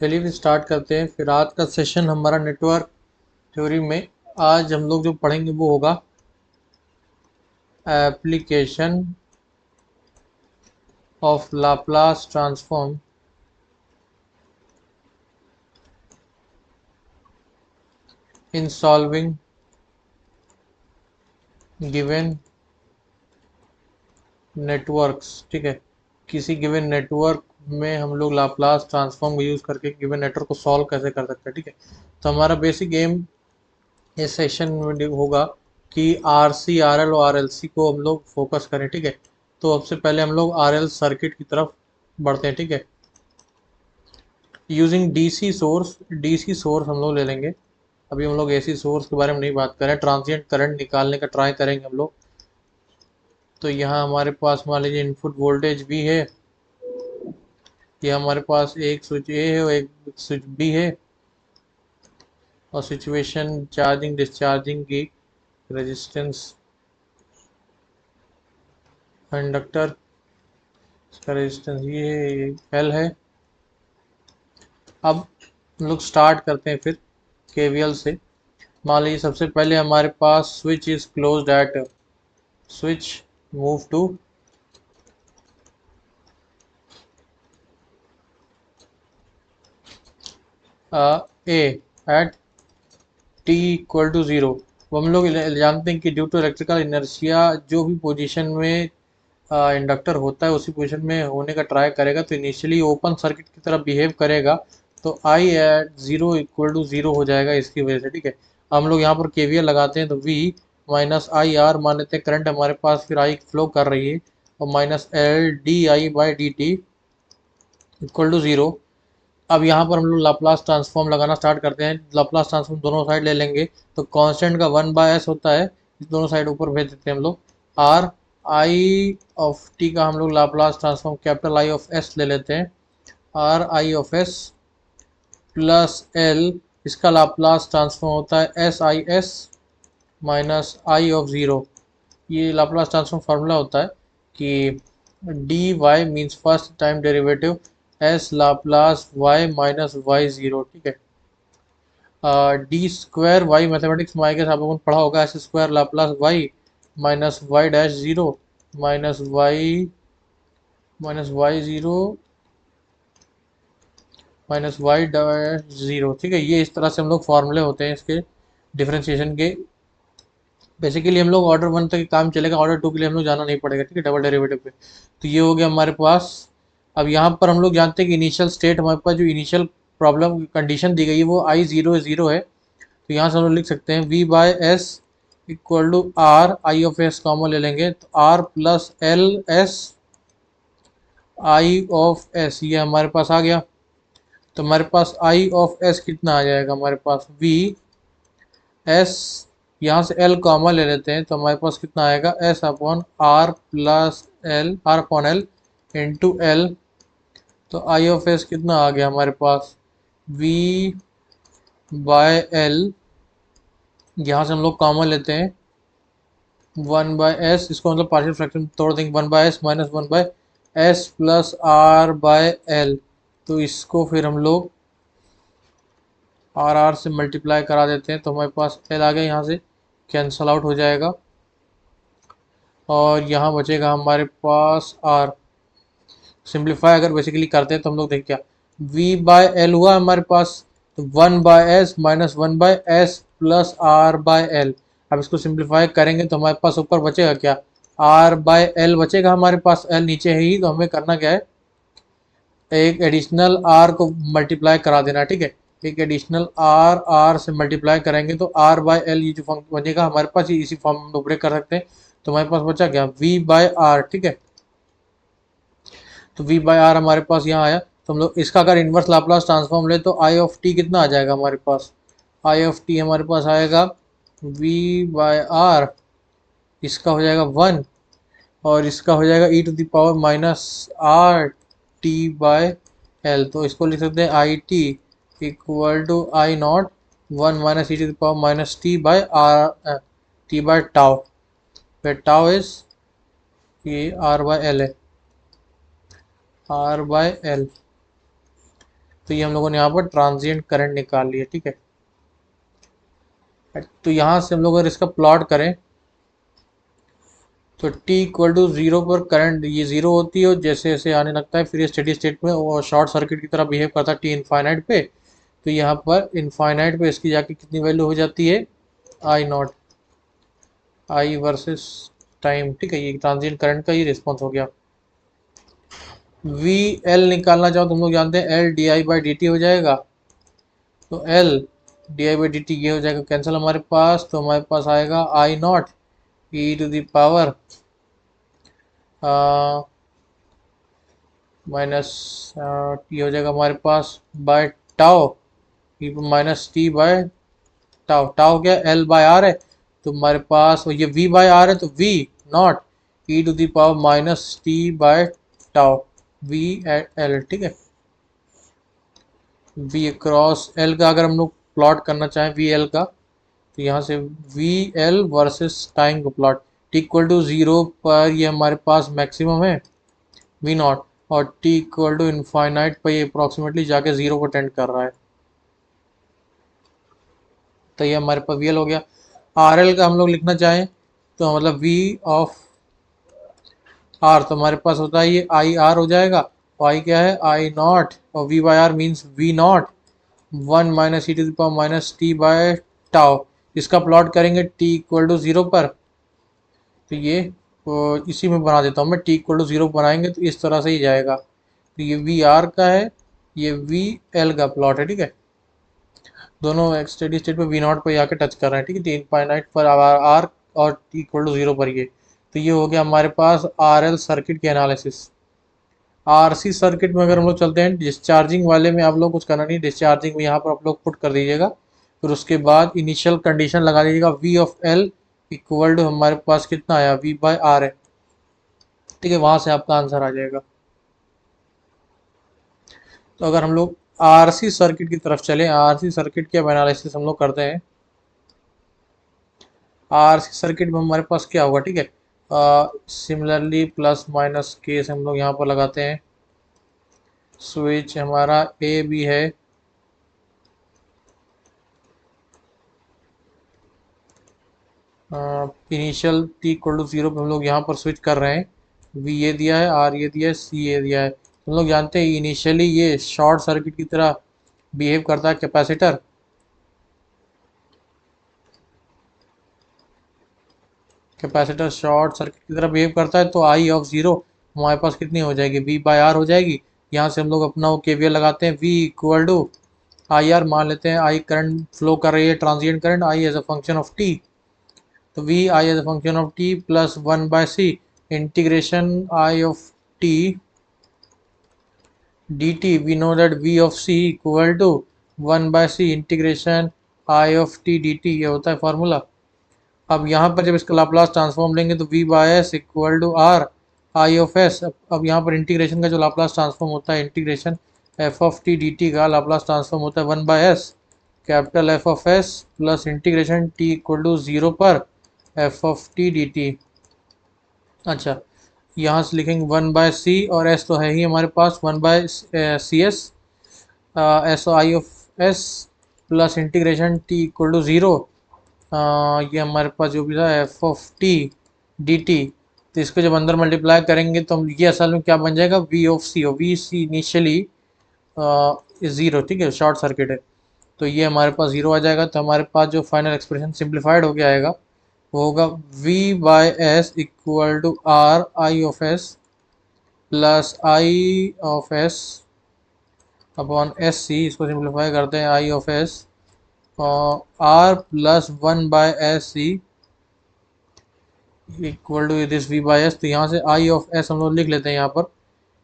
चलिए फिर स्टार्ट करते हैं। फिर आज का सेशन हमारा नेटवर्क थ्योरी में आज हम लोग जो पढ़ेंगे वो होगा application of Laplace transform in solving given networks. ठीक है, किसी गिवन नेटवर्क में हम लोग लाप्लास ट्रांसफॉर्म का यूज़ करके गिवन नेटवर्क को सॉल्व कैसे कर सकते हैं। ठीक है, तो हमारा बेसिक एम इस सेशन में होगा कि आर सी आर एल और आर एल सी को हम लोग फोकस करें। ठीक है, तो सबसे पहले हम लोग आर एल सर्किट की तरफ बढ़ते हैं। ठीक है, यूजिंग डीसी सोर्स हम लोग ले लेंगे। अभी हम लोग एसी सोर्स के बारे में नहीं बात करें, ट्रांजिएंट करंट निकालने का ट्राई करेंगे हम लोग। तो यहाँ हमारे पास मान लीजिए इनपुट वोल्टेज भी है, ये हमारे पास एक स्विच ए है और एक स्विच बी है, और सिचुएशन चार्जिंग डिस्चार्जिंग की रेजिस्टेंस इंडक्टर, इसका रेजिस्टेंस ये है, ये एल है। अब हम लोग स्टार्ट करते हैं फिर केवीएल से। मान लीजिए सबसे पहले हमारे पास switch is closed at switch move to A at T equal to zero. वो हम लोग जानते हैं कि ड्यू टू इलेक्ट्रिकल इनर्शिया जो भी पोजीशन में इंडक्टर होता है उसी पोजीशन में होने का ट्राई करेगा, तो इनिशियली ओपन सर्किट की तरह बिहेव करेगा, तो I at zero equal to zero हो जाएगा इसकी वजह से। ठीक है, हम लोग यहाँ पर केवीएल लगाते हैं तो वी माइनस आई आर मान लेते हैं, करंट हमारे पास फिर आई फ्लो कर रही है, और minus L D I by D T equal to zero. अब यहाँ पर हम लोग लाप्लास ट्रांसफॉर्म लगाना स्टार्ट करते हैं। लाप्लास ट्रांसफॉर्म दोनों साइड ले लेंगे, तो कांस्टेंट का 1/s होता है, दोनों साइड ऊपर भेज देते हैं हम लोग। आर आई ऑफ टी का हम लोग Laplace transform capital I of S ले लेते हैं, R I of S plus L, इसका लाप्लास ट्रांसफॉर्म होता है S I S minus I of zero. ये लाप्लास ट्रांसफॉर्म फार्मूला होता है कि D Y means first time derivative S Laplace Y minus Y zero. ठीक है, डी स्क्वायर वाई मैथमेटिक्स में आएगा, आप लोगों ने पढ़ा होगा, S square Laplace Y minus Y dash zero minus Y zero minus Y dash zero. ठीक है, ये इस तरह से हम लोग फार्मूले होते हैं इसके डिफरेंशिएशन के। बेसिकली हम लोग ऑर्डर 1 तक काम चलेगा, ऑर्डर 2 के लिए हम लोग जाना नहीं पड़ेगा। ठीक है, डबल डेरिवेटिव पे। तो ये हो गया हमारे पास। अब यहाँ पर हम लोग जानते हैं कि इनिशियल स्टेट हमारे पास जो इनिशियल प्रॉब्लम कंडीशन दी गई है वो आई ज़ीरो है, तो यहाँ से हम लोग लिख सकते हैं V by S equal to R I of S common ले लेंगे, तो R plus L S I of S ये हमारे पास आ गया। तो हमारे पास आई ऑफ एस कितना आ जाएगा, हमारे पास वी एस, यहाँ से एल कॉमन ले लेते हैं, तो हमारे पास कितना आएगा S upon R plus L, R upon L into L. तो आई ऑफ एस कितना आ गया हमारे पास वी बाय एल, यहाँ से हम लोग कॉमन लेते हैं 1/s, इसको मतलब पार्शियल फ्रैक्शन तोड़ देंगे, 1/s minus 1/s plus R by L. तो इसको फिर हम लोग आर से मल्टीप्लाई करा देते हैं, तो हमारे पास एल आ गया, यहाँ से कैंसल आउट हो जाएगा, और यहाँ बचेगा हमारे पास आर। सिंप्लीफाई अगर बेसिकली करते हैं तो हम लोग देखें क्या, वी बाय एल हुआ हमारे पास, तो 1/s minus 1/s plus R by L. अब इसको सिंप्लीफाई करेंगे तो हमारे पास ऊपर बचेगा क्या, आर बाय एल बचेगा हमारे पास, एल नीचे है ही, तो हमें करना क्या है, एक एडिशनल आर को मल्टीप्लाई करा देना। ठीक है, एक एडिशनल आर से मल्टीप्लाई करेंगे तो आर बाय एल ये जो फॉर्म बनेगा हमारे पास, ये इसी फॉर्म में ब्रेक कर सकते हैं, तो हमारे पास बचा क्या वी बाय आर। ठीक है, तो वी बाय आर हमारे पास यहाँ आया, तो हम लोग इसका अगर इन्वर्स लाप्लास ट्रांसफॉर्म ले तो आई ऑफ टी कितना आ जाएगा हमारे पास, आई ऑफ टी हमारे पास आएगा वी बाय आर, इसका हो जाएगा 1, और इसका हो जाएगा E to the power minus R T by L. तो इसको लिख सकते हैं I T equal to I naught 1 minus E to the power minus T by R, T by tau, फिर टाउ इज ये आर बाय एल है, R by L. तो ये हम लोगों ने यहाँ पर ट्रांजिएंट करंट निकाल लिया, ठीक है। तो यहाँ से हम लोग अगर इसका प्लॉट करें तो t इक्वल टू 0 पर करंट ये 0 होती है और जैसे जैसे आने लगता है फिर ये स्टेडी स्टेट में वो शॉर्ट सर्किट की तरह बिहेव करता है t इनफाइनाइट पे। तो यहाँ पर इनफाइनाइट पे इसकी जाके कितनी वैल्यू हो जाती है, I not, I versus time, ठीक है। ये ट्रांजिएंट करंट का ही रिस्पॉन्स हो गया। वी एल निकालना चाहो तो हम लोग जानते हैं L D I by D T हो जाएगा। तो L D I by D T ये हो जाएगा कैंसिल हमारे पास, तो हमारे पास आएगा I naught E to the power minus t हो जाएगा हमारे पास by tau minus T by tau. Tau क्या एल बाय आर है, तो हमारे पास ये वी बाय आर है तो V naught E to the power minus T by tau V L, ठीक है। वी क्रॉस एल का अगर हम लोग प्लॉट करना चाहें वी एल का, तो यहाँ से वी एल वर्सेस टाइम को प्लॉट, टी इक्वल टू 0 पर ये हमारे पास मैक्सिमम है वी नॉट, और टी इक्वल टू इनफाइनाइट पर ये अप्रॉक्सीमेटली जाके 0 को टेंड कर रहा है। तो ये हमारे पास वी एल हो गया। आर एल का हम लोग लिखना चाहें तो मतलब वी ऑफ आर, तो हमारे पास होता है ये आई आर हो जाएगा, और आई क्या है आई नॉट, और V by R means V naught 1 minus E to the power minus T by tau. इसका प्लॉट करेंगे टी इक्वल टू 0 पर, तो ये इसी में बना देता हूँ मैं, टी इक्वल टू 0 बनाएंगे तो इस तरह से ही जाएगा। तो ये वी आर का है, ये वी एल का प्लॉट है, ठीक है। दोनों स्टेडी स्टेट पे वी नॉट पर आके टच कर रहे हैं, ठीक है। टी इनफाइनाइट पर आर और टी इक्वल टू 0 पर ये, तो ये हो गया हमारे पास आर एल सर्किट की एनालिसिस। आरसी सर्किट में अगर हम लोग चलते हैं, डिस्चार्जिंग वाले में आप लोग कुछ करना नहीं, डिस्चार्जिंग में यहाँ पर आप लोग पुट कर दीजिएगा, फिर उसके बाद इनिशियल कंडीशन लगा दीजिएगा V of L equal to हमारे पास कितना आया वी बाय आर है, ठीक है। वहां से आपका आंसर आ जाएगा। तो अगर हम लोग आरसी सर्किट की तरफ चले, आरसी सर्किट की अब एनालिसिस हम लोग करते हैं। आरसी सर्किट में हमारे पास क्या होगा, ठीक है। सिमिलरली प्लस माइनस केस हम लोग यहाँ पर लगाते हैं। स्विच हमारा ए भी है, इनिशियल टी इक्वल टू 0 पे हम लोग यहाँ पर स्विच कर रहे हैं। वी ये दिया है, आर ये दिया है, सी ये दिया है। हम लोग जानते हैं इनिशियली ये शॉर्ट सर्किट की तरह बिहेव करता है कैपेसिटर, कैपेसिटर शॉर्ट सर्किट की तरह बिहेव करता है। तो आई ऑफ 0 हमारे पास कितनी हो जाएगी वी बाय आर हो जाएगी। यहाँ से हम लोग अपना वो केवीएल लगाते हैं, V equal to I R मान लेते हैं, आई करंट फ्लो कर रही है transient current, I as a function of T, तो V I as a function of t plus 1 by C integration I of t dt, we know that v of c equal to 1 by c integration i of t dt, ये होता है formula. अब यहाँ पर जब इसका Laplace transform लेंगे तो v by S equal to R I of S. अब यहाँ पर इंटीग्रेशन का जो लाप्लास ट्रांसफॉर्म होता है, integration F of T D T का लाप्लास ट्रांसफॉर्म होता है 1 by S capital F of S plus integration T equal to 0 पर F of T D T. अच्छा, यहाँ से लिखेंगे 1 बाय सी, और एस तो है ही हमारे पास 1 by C S, S I of S plus integration T equal to 0, ये हमारे पास जो भी था F of T D T. तो इसको जब अंदर मल्टीप्लाई करेंगे तो हम ये असल में क्या बन जाएगा वी ऑफ सी, और वी सी इनिशियली 0, ठीक है, शॉर्ट सर्किट है। तो ये हमारे पास 0 आ जाएगा। तो हमारे पास जो फाइनल एक्सप्रेशन सिंप्लीफाइड हो गया आएगा वो होगा v by S equal to R I of S plus I of s upon s C, इसको सिंप्लीफाई करते हैं I of s R plus 1 by S C equal to this v by s. तो यहाँ से आई of S हम लोग लिख लेते हैं यहाँ पर,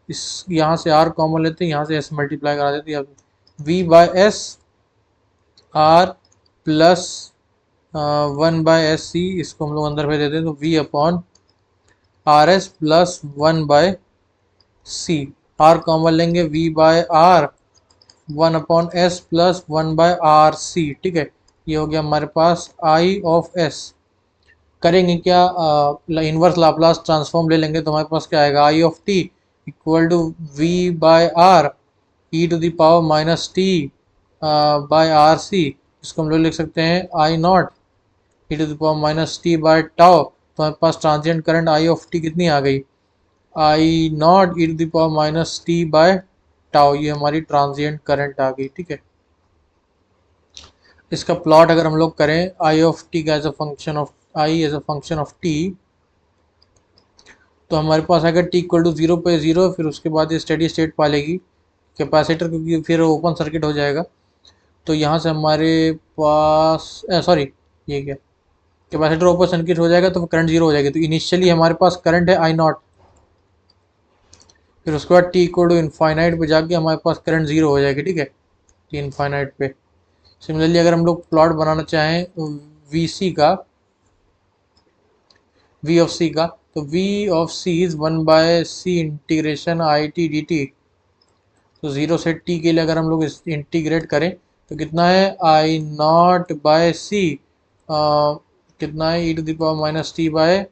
इस यहाँ से r कॉमन लेते हैं, यहाँ से s मल्टीप्लाई करा देते हैं, v by S R plus 1 by S C, इसको हम लोग अंदर भेज देते हैं, तो v upon R S plus 1 by C, R common लेंगे v by R 1 upon S plus 1 by R C, ठीक है। ये हो गया हमारे पास आई ऑफ एस। करेंगे क्या, इनवर्स लाप्लास ट्रांसफॉर्म ले लेंगे तो हमारे पास क्या आएगा I of t equal to V by R e to the power minus T by R C, इसको हम लोग लिख सकते हैं I naught E to the power minus T by tau. तो हमारे पास transient current I of t कितनी आ गई, I naught E to the power minus T by tau, ये हमारी ट्रांजिएंट करंट आ गई। ठीक है, इसका प्लॉट अगर हम लोग करें आई ऑफ टी का as a function of I as a function of T, तो हमारे पास आएगा टी इक्वल टू जीरो पे जीरो, फिर उसके बाद ये स्टेडी स्टेट पालेगी कैपेसिटर, क्योंकि फिर ओपन सर्किट हो जाएगा। तो यहाँ से हमारे पास सॉरी, ये क्या, कैपेसिटर ओपन सर्किट हो जाएगा तो करंट जीरो हो जाएगी। तो इनिशियली हमारे पास करंट है आई नॉट, फिर उसके बाद टी इक्वल टू इनफाइनाइट पे जाके हमारे पास करंट जीरो हो जाएगी। ठीक है, टी इनफाइनाइट पे। सिमिलरली अगर हम लोग प्लॉट बनाना चाहें वी सी का, वी ऑफ सी का, तो V of C is one by C integration I T D T. तो जीरो से टी के लिए अगर हम लोग इस इंटीग्रेट करें तो कितना है आई नॉट बाय सी, कितना है e to the power minus T by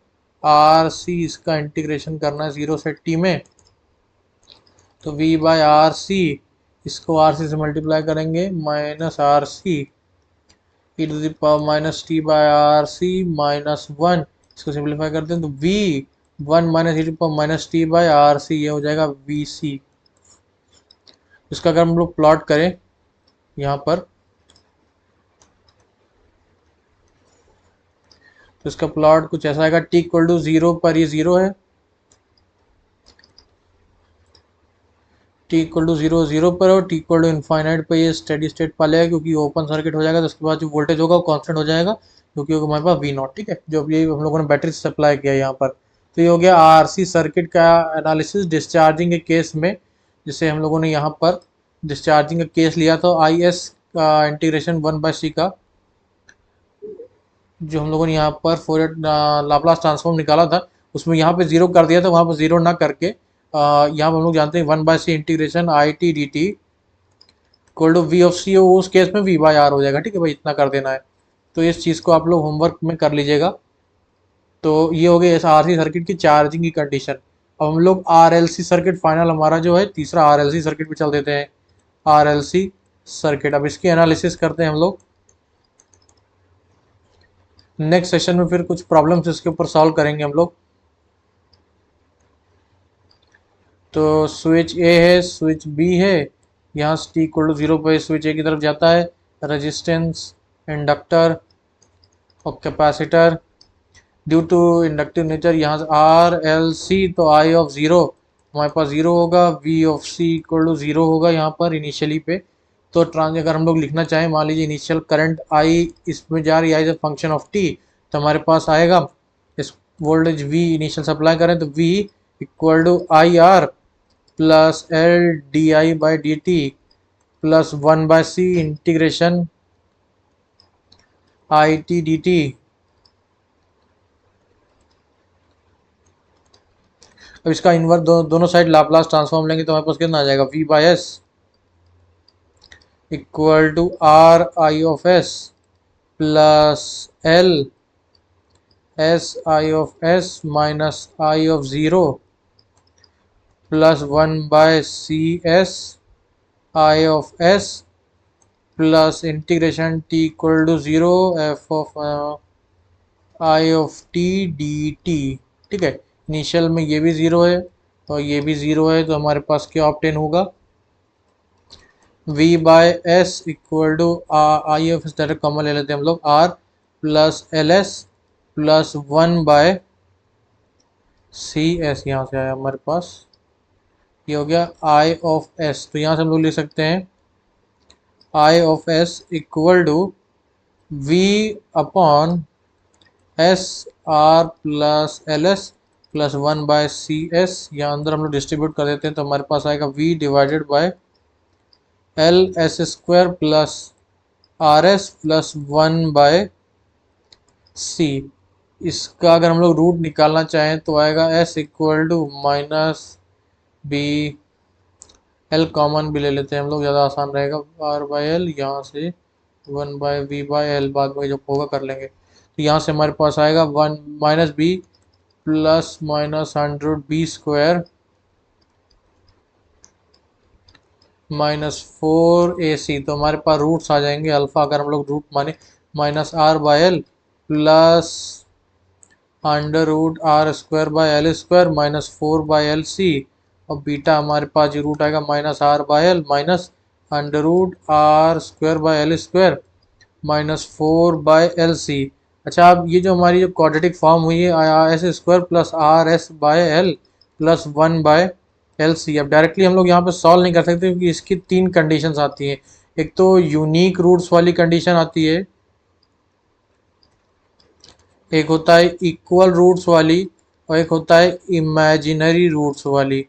R C, इसका इंटीग्रेशन करना है जीरो से टी में। तो v बाय आर सी, इसको आर सी से मल्टीप्लाई करेंगे minus R C E to the power minus T by R C minus one, इसको सिंप्लीफाई करते हैं तो v one minus E to power minus T by R C, ये हो जाएगा वी सी। इसका अगर हम लोग प्लॉट करें यहाँ पर, तो इसका प्लॉट कुछ ऐसा आएगा, टी इक्वल टू जीरो पर ये जीरो है, T equal to zero zero पर, और टी इक्वल टू इनफाइनाइट पर ये स्टेडी स्टेट पालेगा, क्योंकि ओपन सर्किट हो जाएगा। तो उसके बाद जो वोल्टेज होगा वो कांस्टेंट हो जाएगा, क्योंकि होगा हमारे पास वी नॉट। ठीक है, जो अब ये हम लोगों ने बैटरी से सप्लाई किया यहाँ पर। तो ये हो गया आर सी सर्किट का एनालिसिस डिस्चार्जिंग के केस में, जिसे हम लोगों ने यहाँ पर डिस्चार्जिंग का केस लिया था आई एस का इंटीग्रेशन वन बाय सी का, जो हम लोगों ने यहाँ पर फोरियर लाप्लास ट्रांसफॉर्म निकाला था, उसमें यहाँ पे जीरो कर दिया था, वहाँ पर जीरो ना करके यहाँ पर हम लोग जानते हैं one by C integration I T D T equal to V of C हो, उस केस में वी बाय आर हो जाएगा। ठीक है भाई, इतना कर देना है। तो इस चीज़ को आप लोग होमवर्क में कर लीजिएगा। तो ये हो गया आर सी सर्किट की चार्जिंग की कंडीशन। अब हम लोग R L C circuit, final हमारा जो है तीसरा आर एल सी सर्किट पे चल देते हैं। आर एल सी सर्किट, अब इसकी एनालिसिस करते हैं हम लोग नेक्स्ट सेशन में, फिर कुछ प्रॉब्लम्स इसके ऊपर सॉल्व करेंगे हम लोग। तो स्विच ए है, स्विच बी है, यहाँ से टी इक्वल टू जीरो पर स्विच ए की तरफ जाता है, रेजिस्टेंस, इंडक्टर और capacitor. Due to inductive nature यहाँ से आर एल सी, तो आई ऑफ ज़ीरो हमारे पास ज़ीरो होगा, V of C equal to zero होगा यहाँ पर इनिशियली पे। तो ट्रांस अगर हम लोग लिखना चाहें, मान लीजिए इनिशियल करंट आई इसमें जा रही है as a function of T, तो हमारे पास आएगा इस वोल्टेज वी इनिशियल सप्लाई करें तो V equal to I R plus L D I by D T plus one by C integration I T D T. अब इसका इन्वर्स दोनों साइड लाप्लास ट्रांसफॉर्म लेंगे तो हमारे पास कितना आ जाएगा, V by S equal to R I of S plus L S I of S minus I of zero plus one by C S I of S plus integration T equal to zero F of I of T D T. ठीक है, initial में ये भी zero है और ये भी zero है, तो हमारे पास क्या ऑब्टेन होगा, v by S equal to I of S direct common ले लेते हैं हम लोग, r plus L S plus one by C S, यहाँ से आया हमारे पास, ये हो गया आई ऑफ एस। तो यहाँ से हम लोग लिख सकते हैं I of s equal to v upon s R plus L S plus one by C S, यहाँ अंदर हम लोग डिस्ट्रीब्यूट कर देते हैं तो हमारे पास आएगा v divided by L s square plus R S plus one by C. इसका अगर हम लोग रूट निकालना चाहें तो आएगा s equal to minus B, L common भी ले लेते हैं हम लोग, ज़्यादा आसान रहेगा, आर बाई एल, यहाँ से one by V by L बाद में जो होगा कर लेंगे। तो यहाँ से हमारे पास आएगा one minus B plus minus 100 B square -4ac, तो हमारे पास रूट्स आ जाएंगे अल्फ़ा, अगर हम लोग रूट माने -r/l प्लस √r² -4/lc, और बीटा हमारे पास ये रूट आएगा -r/l √r² -4/lc। अच्छा, अब ये जो हमारी जो क्वाड्रेटिक फॉर्म हुई है s² plus rs/l plus 1/lc, अब डायरेक्टली हम लोग यहाँ पे सॉल्व नहीं कर सकते क्योंकि इसकी तीन कंडीशंस आती हैं। एक तो यूनिक रूट्स वाली कंडीशन आती है, एक होता है इक्वल रूट्स वाली, और एक होता है इमेजिनरी रूट्स वाली।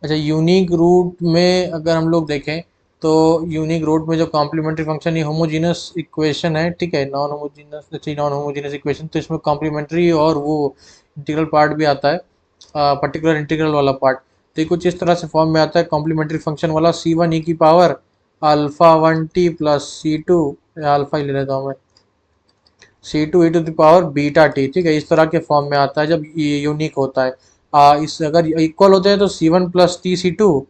अच्छा, यूनिक रूट में अगर हम लोग देखें तो यूनिक रूट में जो कॉम्प्लीमेंट्री फंक्शन, ये होमोजीनस इक्वेशन है, ठीक है, नॉन होमोजीनस इक्वेशन, तो इसमें कॉम्प्लीमेंट्री और वो इंटीग्रल पार्ट भी आता है, पर्टिकुलर इंटीग्रल वाला पार्ट। तो ये कुछ इस तरह से फॉर्म में आता है कॉम्प्लीमेंट्री फंक्शन वाला, c1 e⁻α1t plus c2, alpha ही ले लेता हूँ मैं, c2 e⁻βt, ठीक है, इस तरह के फॉर्म में आता है जब ये यूनिक होता है। इस अगर इक्वल होते हैं तो c1 plus T c2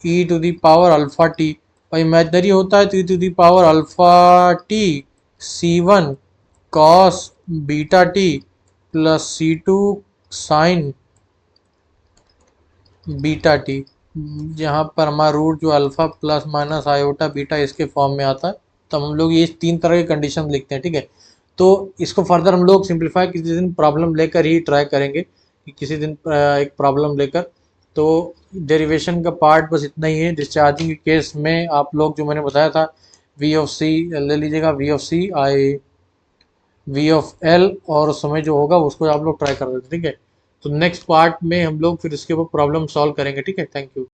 e⁻α t, और इमेजनरी होता है तो e⁻α t c1 cos beta T plus c2 sign beta T, यहाँ पर हमारा रूट जो alpha plus minus iota beta इसके फॉर्म में आता है। तो हम लोग ये तीन तरह के कंडीशन लिखते हैं, ठीक है। तो इसको फर्दर हम लोग सिंप्लीफाई किसी दिन प्रॉब्लम लेकर ही ट्राई करेंगे, कि किसी दिन एक प्रॉब्लम लेकर। तो डेरिवेशन का पार्ट बस इतना ही है। डिस्चार्जिंग के केस में आप लोग जो मैंने बताया था वी ऑफ सी ले लीजिएगा, V of C I V of L, और उस समय जो होगा उसको आप लोग ट्राई कर देते, ठीक है। तो नेक्स्ट पार्ट में हम लोग फिर इसके ऊपर प्रॉब्लम सॉल्व करेंगे, ठीक है। Thank you.